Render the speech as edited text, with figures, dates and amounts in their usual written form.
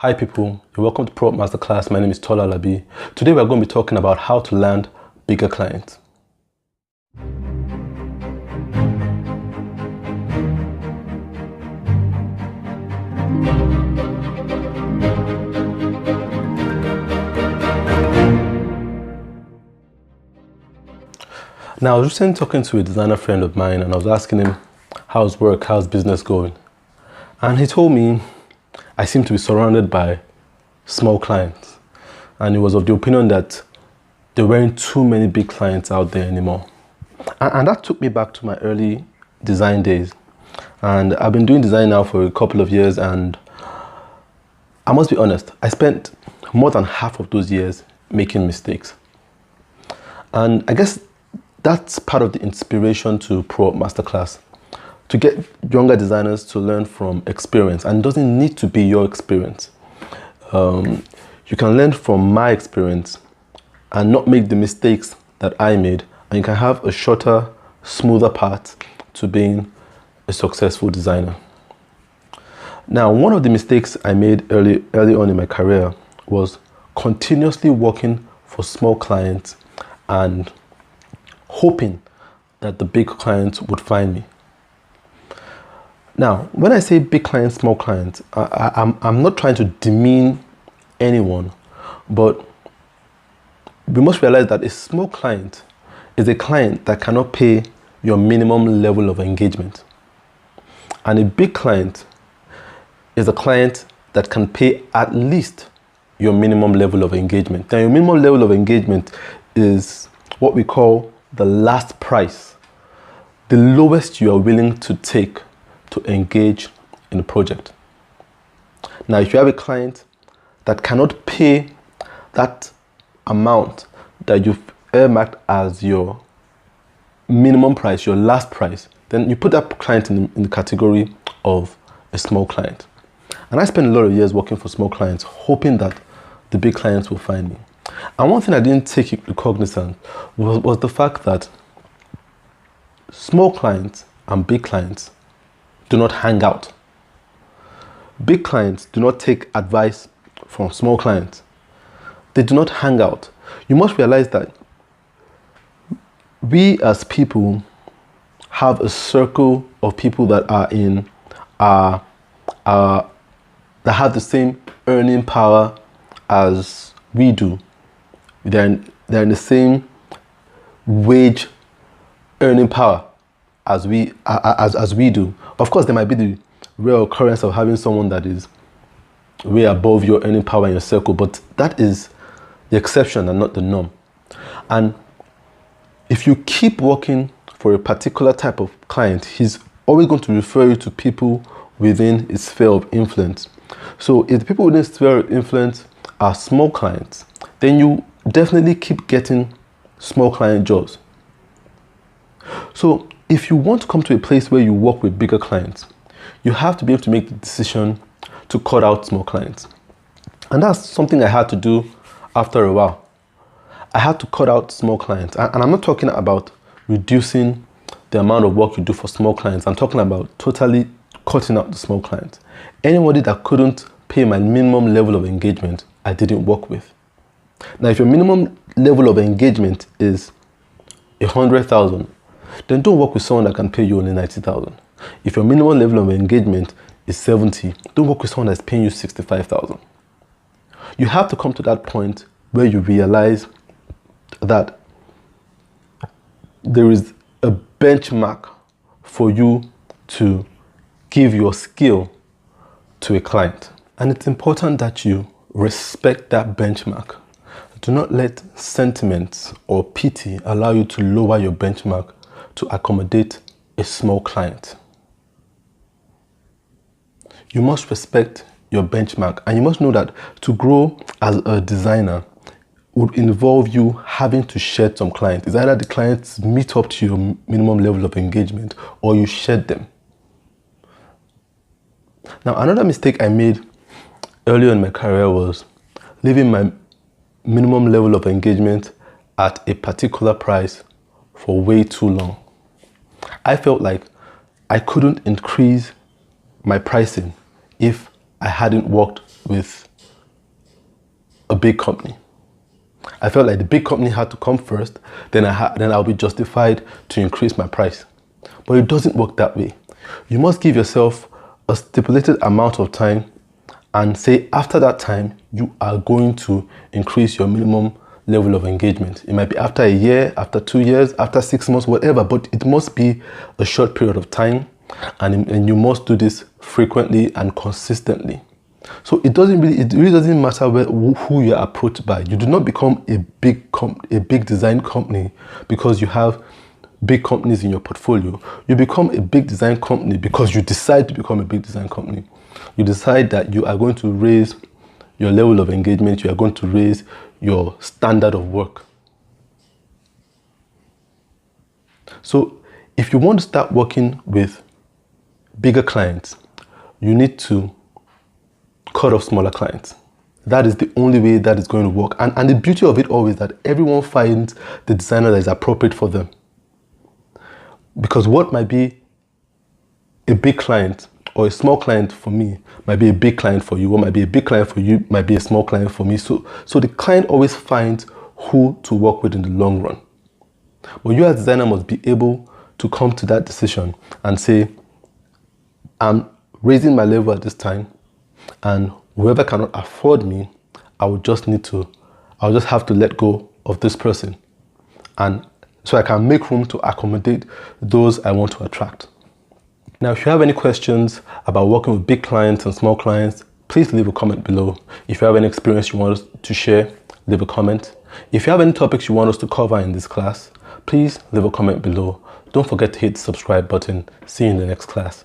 Hi people, you're welcome to ProUp Masterclass. My name is Tola Alabi. Today we're going to be talking about how to land bigger clients. Now I was recently talking to a designer friend of mine and I was asking him how's work, how's business going? And he told me I seem to be surrounded by small clients, and he was of the opinion that there weren't too many big clients out there anymore. And that took me back to my early design days. And I've been doing design now for a couple of years, and I must be honest, I spent more than half of those years making mistakes. And I guess that's part of the inspiration to ProUp Masterclass, to get younger designers to learn from experience. And it doesn't need to be your experience. You can learn from my experience and not make the mistakes that I made, and you can have a shorter, smoother path to being a successful designer. Now, one of the mistakes I made early on in my career was continuously working for small clients and hoping that the big clients would find me. Now, when I say big clients, small clients, I'm not trying to demean anyone, but we must realize that a small client is a client that cannot pay your minimum level of engagement. And a big client is a client that can pay at least your minimum level of engagement. Now, your minimum level of engagement is what we call the last price, the lowest you are willing to take to engage in a project. Now, if you have a client that cannot pay that amount that you've earmarked as your minimum price, your last price, then you put that client in the category of a small client. And I spent a lot of years working for small clients, hoping that the big clients will find me. And one thing I didn't take cognizance was the fact that small clients and big clients do not hang out. Big clients do not take advice from small clients. They do not hang out. You must realize that we as people have a circle of people that are in that have the same earning power as we do. They're in the same wage earning power as we do. Of course, there might be the rare occurrence of having someone that is way above your earning power in your circle, but that is the exception and not the norm. And if you keep working for a particular type of client, he's always going to refer you to people within his sphere of influence. So if the people within his sphere of influence are small clients, then you definitely keep getting small client jobs. So if you want to come to a place where you work with bigger clients, you have to be able to make the decision to cut out small clients. And that's something I had to do after a while. I had to cut out small clients. And I'm not talking about reducing the amount of work you do for small clients. I'm talking about totally cutting out the small clients. Anybody that couldn't pay my minimum level of engagement, I didn't work with. Now, if your minimum level of engagement is 100,000, then don't work with someone that can pay you only 90,000. If your minimum level of engagement is 70, don't work with someone that's paying you 65,000. You have to come to that point where you realize that there is a benchmark for you to give your skill to a client. And it's important that you respect that benchmark. Do not let sentiments or pity allow you to lower your benchmark to accommodate a small client. You must respect your benchmark, and you must know that to grow as a designer would involve you having to shed some clients. It's either the clients meet up to your minimum level of engagement or you shed them. Now, another mistake I made earlier in my career was leaving my minimum level of engagement at a particular price for way too long. I felt like I couldn't increase my pricing if I hadn't worked with a big company. I felt like the big company had to come first, then I'll be justified to increase my price. But it doesn't work that way. You must give yourself a stipulated amount of time and say after that time, you are going to increase your minimum level of engagement. It might be after a year, after 2 years, after 6 months, whatever, but it must be a short period of time, and you must do this frequently and consistently. So it really doesn't matter who you're approached by. You do not become a big design company because you have big companies in your portfolio. You become a big design company because you decide to become a big design company. You decide that you are going to raise your level of engagement, you are going to raise your standard of work. So if you want to start working with bigger clients, you need to cut off smaller clients. That is the only way that is going to work. And the beauty of it all is that everyone finds the designer that is appropriate for them. Because what might be a big client or a small client for me might be a big client for you. What might be a big client for you might be a small client for me. So the client always finds who to work with in the long run. But you as a designer must be able to come to that decision and say, I'm raising my level at this time, and whoever cannot afford me, I'll just have to let go of this person. And so I can make room to accommodate those I want to attract. Now, if you have any questions about working with big clients and small clients, please leave a comment below. If you have any experience you want us to share, leave a comment. If you have any topics you want us to cover in this class, please leave a comment below. Don't forget to hit the subscribe button. See you in the next class.